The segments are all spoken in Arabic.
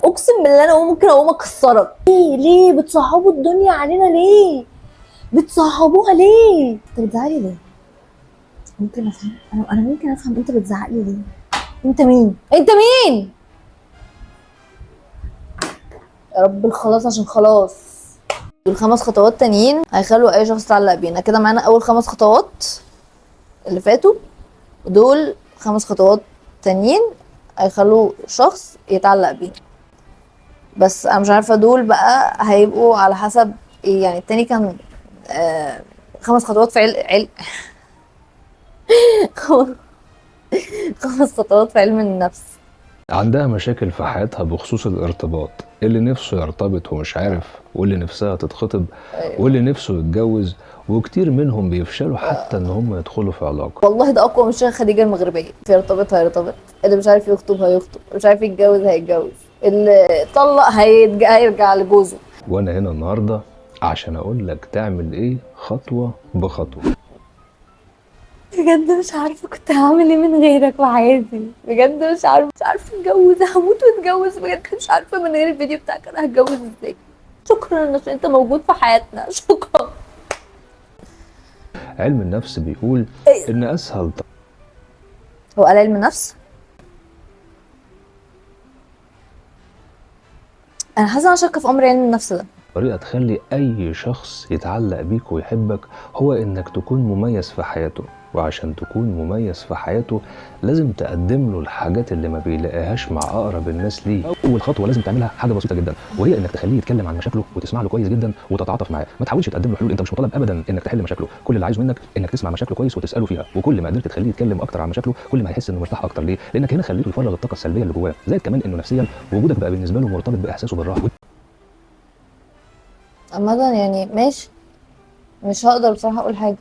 اقسم بالله انا ممكن اقوم اكسرك. ليه بتصعبوا الدنيا علينا؟ ليه بتصعبوها ليه؟ انت بتزعلي ليه؟ ممكن افهم، انا ممكن افهم انت بتزعقلي ليه. انت مين؟ انت مين؟ يا رب الخلاص، عشان خلاص دول 5 خطوات تانيين هيخلوا اي شخص يتعلق بينا. كده معانا اول 5 خطوات اللي فاتوا، ودول 5 خطوات تانيين هيخلوا شخص يتعلق بينا. بس انا مش عارفه دول بقى هيبقوا على حسب ايه. يعني التاني كان 5 خطوات في خمس خطوات في علم النفس. عندها مشاكل في حياتها بخصوص الارتباط، اللي نفسه يرتبط ومش عارف، واللي نفسها تتخطب، واللي نفسه يتجوز، وكتير منهم بيفشلوا حتى ان هم يدخلوا في علاقة. والله ده اقوى من الشيخة خديجة المغربية. يرتبط هيرتبط، اللي مش عارف يخطب هيخطب، اللي مش عارف يتجوز هيتجوز، اللي طلق هيرجع لجوزه. وانا هنا النهاردة عشان اقول لك تعمل ايه خطوة بخطوة. بجد مش عارفة كنت هعمل ايه من غيرك في حياتي. بجد مش عارفة اتجوز، هموت واتجوز. بجد مش عارفة من غير الفيديو بتاعك انا هتجوز ازاي. شكرا عشان انت موجود في حياتنا، شكرا. علم النفس بيقول ان اسهل هو قال علم النفس؟ انا حاسة انا شاكة في امر علم النفس ده. طريقة تخلي اي شخص يتعلق بيك ويحبك هو انك تكون مميز في حياته، وعشان تكون مميز في حياته لازم تقدم له الحاجات اللي ما بيلاقيهاش مع اقرب الناس ليه. اول خطوه لازم تعملها حاجه بسيطه جدا، وهي انك تخليه يتكلم عن مشاكله وتسمع له كويس جدا وتتعاطف معاه. ما تحاولش تقدم له حلول، انت مش مطالب ابدا انك تحل مشاكله. كل اللي عايزه منك انك تسمع مشاكله كويس وتساله فيها، وكل ما قدرت تخليه يتكلم اكتر عن مشاكله كل ما هيحس انه مرتاح اكتر. ليه؟ لانك هنا خليته يفرغ الطاقه السلبيه اللي جواه، زائد كمان انه نفسيا وجودك بقى بالنسبه له مرتبط باحساسه بالراحه. عامة يعني ماشي، مش هقدر بصراحة اقول حاجة،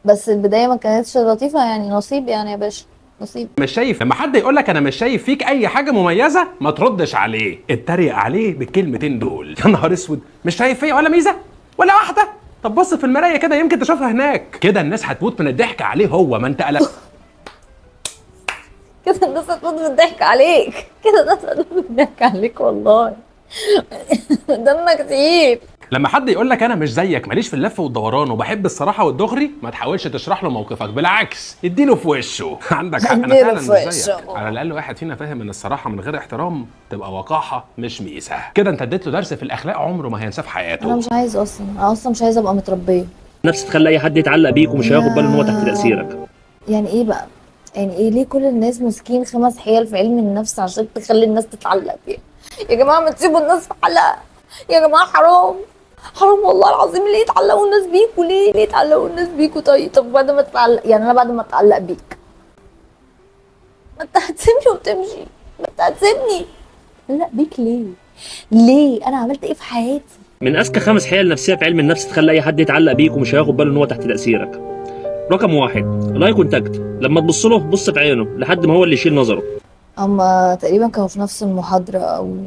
بس البداية ما كانتش لطيفة. يعني نصيب يعني يا باشا، نصيب. مش شايف لما حد يقول لك انا مش شايف فيك اي حاجه مميزه ما تردش عليه، اتريق عليه بالكلمتين دول. يا نهار اسود، مش شايف فيا ولا ميزه ولا واحده؟ طب بص في المرايه كده يمكن تشوفها هناك. كده الناس هتموت من الضحك عليه هو، ما انت قلق. كده الناس هتموت من الضحك عليك، كده الناس هتموت من الضحك عليك والله. دمك تقيل. لما حد يقول لك انا مش زيك، ماليش في اللف والدوران وبحب الصراحه والدغري، ما تحاولش تشرح له موقفك، بالعكس اديله في وشه. عندك حق، انا اديله فعلا في مش وشه. زيك. على الاقل واحد فينا فاهم ان الصراحه من غير احترام تبقى وقاحه مش ميزه. كده انت اديت له درس في الاخلاق عمره ما هينساه في انا حياته. مش عايز اصلا، انا اصلا مش عايزه ابقى متربيه. نفس تخلي اي حد يتعلق بيك ومش هياخد باله ان هو تحت تاثيرك. يعني ايه بقى؟ يعني ايه؟ ليه كل الناس ماسكين 5 حيل في علم النفس عشان تخلي الناس تتعلق بيها؟ يا جماعه ما تسيبوا الناس في حلقه، يا جماعه حرام، حرام والله العظيم. ليه يتعلقوا الناس بيكوا؟ ليه يتعلقوا الناس بيكوا؟ طب بعد ما تتعلق، يعني انا بعد ما اتعلق بيك ما انت هتسيبني وتمشي؟ ما انت هتسيبني؟ لا بيك ليه؟ ليه؟ انا عملت ايه في حياتي؟ من اذكى 5 حيل نفسيه في علم النفس تخلي اي حد يتعلق بيك ومش هياخد باله ان هو تحت تاثيرك. رقم 1، لاي كونتاكت. لما تبص له بص في عينه لحد ما هو اللي يشيل نظره. هما تقريبا كانوا في نفس المحاضره او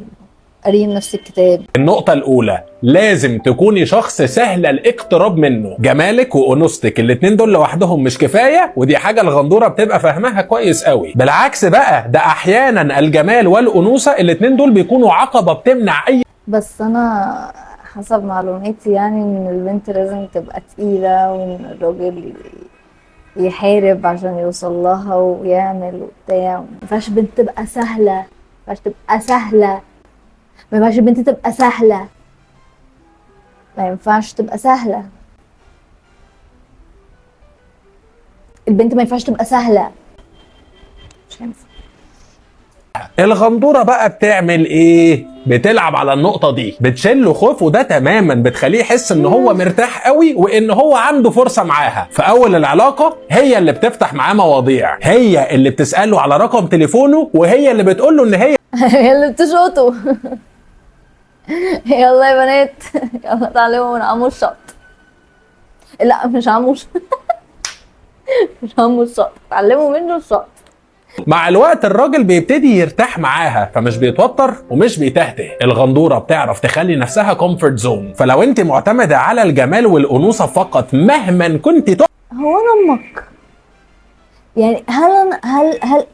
قاريين نفس الكتاب. النقطة الأولى، لازم تكوني شخص سهل الاقتراب منه. جمالك وأنوثتك الاتنين دول لوحدهم مش كفاية، ودي حاجة الغندورة بتبقى فاهمها كويس قوي. بالعكس بقى، ده أحيانا الجمال والأنوثة الاتنين دول بيكونوا عقبة بتمنع أي. بس انا حسب معلوماتي يعني ان البنت لازم تبقى تقيلة، وان الراجل يحارب عشان يوصل لها ويعمل وبتاع. مينفعش البنت تبقى سهلة، مينفعش تبقى سهلة، مينفعش البنت تبقى سهلة، ما ينفعش تبقى سهلة. البنت ما ينفعش تبقى سهلة، مش هينفع. الغندورة بقى بتعمل ايه؟ بتلعب على النقطة دي، بتشله خوفه ده تماما، بتخليه يحس ان هو مرتاح قوي وان هو عنده فرصة معاها. في اول العلاقة هي اللي بتفتح معاه مواضيع، هي اللي بتسأله على رقم تليفونه، وهي اللي بتقوله ان هي هي اللي بتشوطه. يلا يا بنات، يلا اتعلموا من عمو الشط. لا مش عمو مش عمو الشط، اتعلموا منه الشط. مع الوقت الراجل بيبتدي يرتاح معاها، فمش بيتوتر ومش بيتهته. الغندورة بتعرف تخلي نفسها كومفورت زون. فلو انت معتمدة على الجمال والأنوثة فقط مهما كنت هو انا امك؟ يعني هل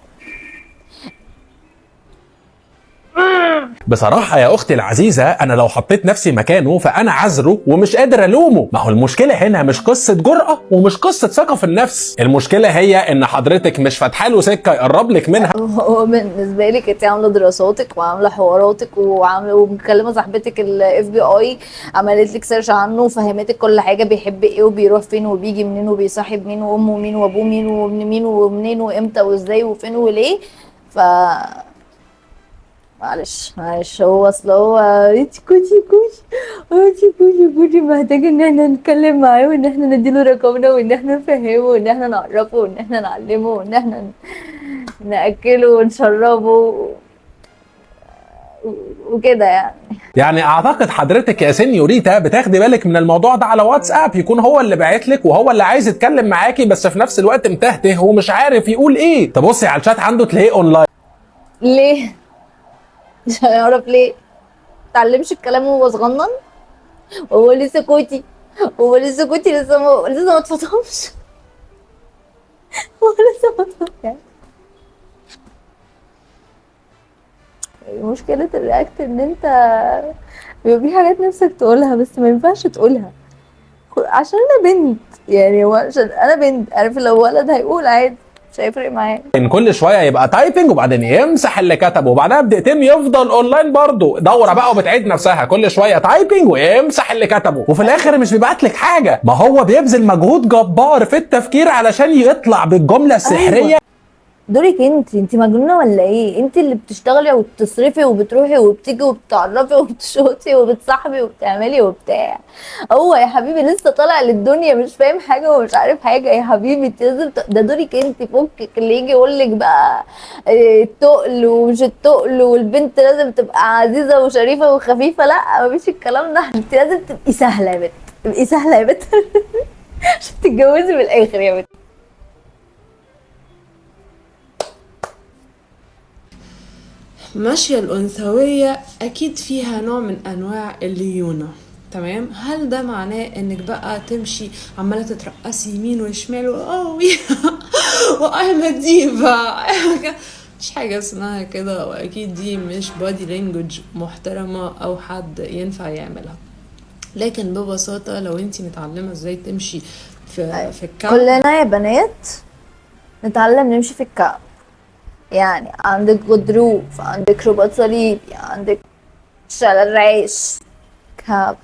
بصراحة يا أختي العزيزة أنا لو حطيت نفسي مكانه فأنا عذره ومش قادر ألومه. ما هو المشكلة هنا مش قصة جرأة ومش قصة ثقة في النفس، المشكلة هي إن حضرتك مش فاتحة له سكة يقرب لك منها. هو بالنسبه لك انت عامله دراساتك وعامله حواراتك وعامله ومكلمه صاحبتك الاف بي اي عملت لك سيرش عنه وفهمتك كل حاجه، بيحب ايه وبيروح فين وبيجي منين وبيصاحب مين وامه مين وابوه مين وابن مين ومنين وامتى وازاي وفين وليه. ف معلش هو اصل هو انت كوتي محتاج ان احنا نتكلم معاه وان احنا نديله رقمنا وان احنا نفهمه وان احنا نعرفه وان احنا نعلمه وان احنا ناكله ونشربه وكده يعني. يعني اعتقد حضرتك يا سينيوريتا بتاخدي بالك من الموضوع ده على واتساب، يكون هو اللي باعت لك وهو اللي عايز يتكلم معاكي بس في نفس الوقت متهته ومش عارف يقول ايه. تبصي على الشات عنده تلاقيه اونلاين. ليه؟ مش هيعرف ليه؟ متعلمش الكلام وهو صغنن؟ وهو لسه كوتي لسه ما اتفطمش. هو لسه ما اتفطمش. مشكلة الرياكت ان انت بيبقى في حاجات نفسك تقولها بس ما ينفعش تقولها عشان انا بنت، يعني هو عشان انا بنت. عارف لو ولد هيقول عادي مش هيفرق معاه. ان كل شويه يبقى تايبنج وبعدين يمسح اللي كتبه وبعدها بدقيقتين يفضل اونلاين برضه، دوره بقى وبتعيد نفسها كل شويه تايبنج ويمسح اللي كتبه وفي الاخر مش بيبعت لك حاجه. ما هو بيبذل مجهود جبار في التفكير علشان يطلع بالجمله السحريه. أيوة. دورك انت مجنونه ولا ايه؟ انت اللي بتشتغلي وبتصرفي وبتروحي وبتيجي وبتعرفي وبتشوتي وبتصاحبي وبتعملي وبتاع. هو يا حبيبي لسه طالع للدنيا مش فاهم حاجه ومش عارف حاجه يا حبيبي. انت لازم ده دورك انت. فكك اللي يجي يقول لك بقى التقل ومش التقل والبنت لازم تبقى عزيزه وشريفه وخفيفه. لا مفيش الكلام ده. انت لازم تبقي سهله يا بنت، تبقي سهله يا بنت عشان تتجوزي بالاخر يا بنت. ماشية الأنثوية أكيد فيها نوع من أنواع الليونة، تمام؟ هل ده معناه إنك بقى تمشي عمالة تترقصي يمين وشمال وأنا ديفا؟ مش حاجة اسمها كده، وأكيد دي مش بادي لانجوج محترمة أو حد ينفع يعملها. لكن ببساطة لو انتي متعلمة ازاي تمشي في الكعب، كلنا يا بنات نتعلم نمشي في الكعب. يعني عندك غضروف، عندك رباط صليبي، عندك شلل رعاش، كعب.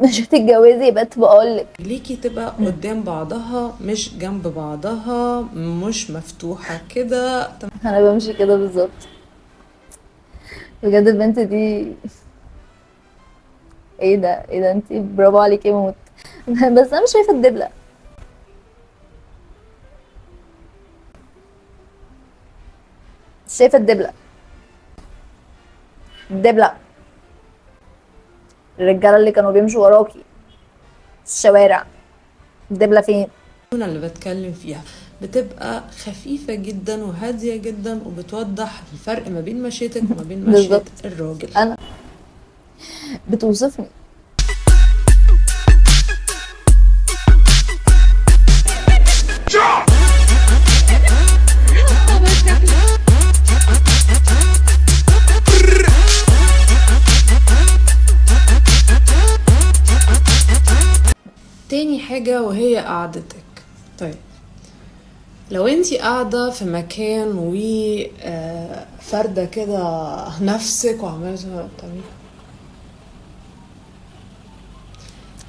مش هتتجوزي يبقى بقولك ليكي تبقى قدام بعضها مش جنب بعضها، مش مفتوحة كده. انا بمشي كده بالظبط بجد. البنت دي ايه ده انتي برافو عليكي موت. بس انا مش شايفه الدبله. شايفه الدبله الرجاله اللي كانوا بيمشوا وراكي في الشوارع، الدبله فين؟ اللي بتكلم فيها بتبقى خفيفة جدا وهادية جدا وبتوضح الفرق ما بين مشيتك وما بين مشية الراجل. انا بتوصفني. تاني حاجة وهي قعدتك. طيب لو انتي قاعدة في مكان وفردة كده نفسك وعمالة تعملي،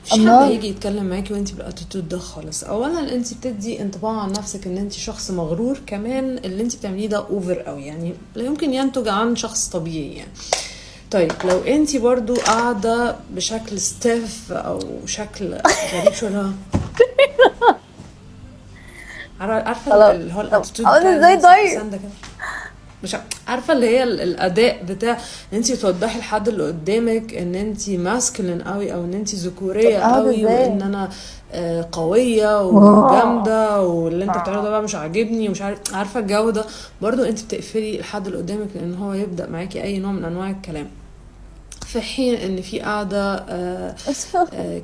مش حد هيجي يتكلم معاكي وانتي بالاتيتود ده خالص. اولا انتي بتدي انطباع عن نفسك ان انتي شخص مغرور، كمان اللي انتي بتعمليه ده اوفر قوي، يعني لا يمكن ينتج عن شخص طبيعي يعني. طيب لو انتي برضو قاعدة بشكل ستيف او شكل غريب شوية، عارفة اللي هو الاتيتود ازاي ضايق، مش عارفة اللي هي الاداء بتاع ان انتي توضحي لحد اللي قدامك ان انتي ماسكلين قوي او ان انتي ذكورية قوي وان انا قوية وجامدة واللي انت بتعمله ده بقى مش عاجبني ومش عارفة الجو ده. برضو انت بتقفلي الحد اللي قدامك لان هو يبدأ معاكي اي نوع من انواع الكلام، في حين ان في قاعدة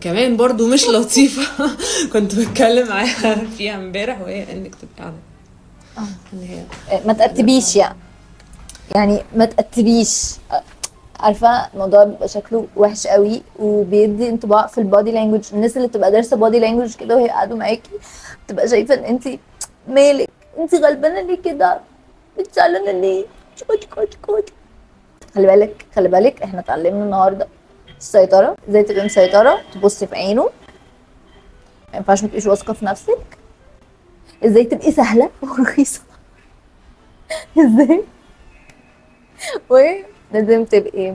كمان برضو مش لطيفة كنت بتكلم معاها فيها امبارح، وهي انك تبقى قاعدة ما ترتبيش يعني يعني ما تقتبيش. عارفه الموضوع بيبقى شكله وحش قوي، وبيدي انطباع في البادي لانجوج. الناس اللي بتبقى دارسه بادي لانجوج كده وهي قاعده معاكي بتبقى شايفه ان انت مالك، انت غلبانه ليه كده، انت زعلانه ليه، كوت. خلي بالك احنا اتعلمنا النهارده السيطره، ازاي تبقي مسيطره، تبصي في عينه، ما ينفعش ما تبقيش واثقه في نفسك، ازاي تبقي سهله ورخيصه ازاي، ولازم تبقي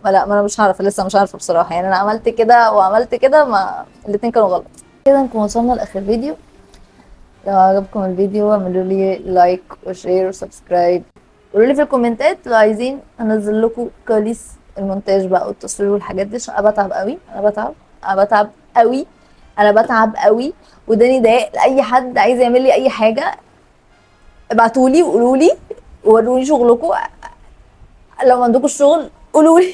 ما انا مش عارفه، لسه مش عارفه بصراحه. يعني انا عملت كده وعملت كده، ما الاتنين كانوا غلط. كده نكون وصلنا لاخر فيديو. لو عجبكم الفيديو اعملوا لي لايك وشير وسبسكرايب، قولوا لي في الكومنتات لو عايزين انزل لكم كواليس المونتاج بقى والتصوير والحاجات دي، عشان انا بتعب قوي، انا بتعب قوي وداني ضايق. لاي حد عايز يعمل لي اي حاجه ابعتوا لي وقولوا لي ووروني شغلكم. لو ما عندكم شغل قولوا لي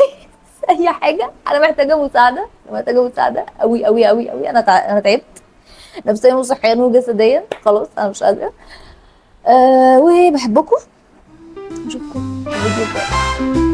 اي حاجه، انا محتاجه مساعده قوي قوي قوي قوي. انا تعبت نفسيا وصحيا وجسديا، خلاص انا مش قادره. وبحبكم، اشوفكم في الفيديو الجاي.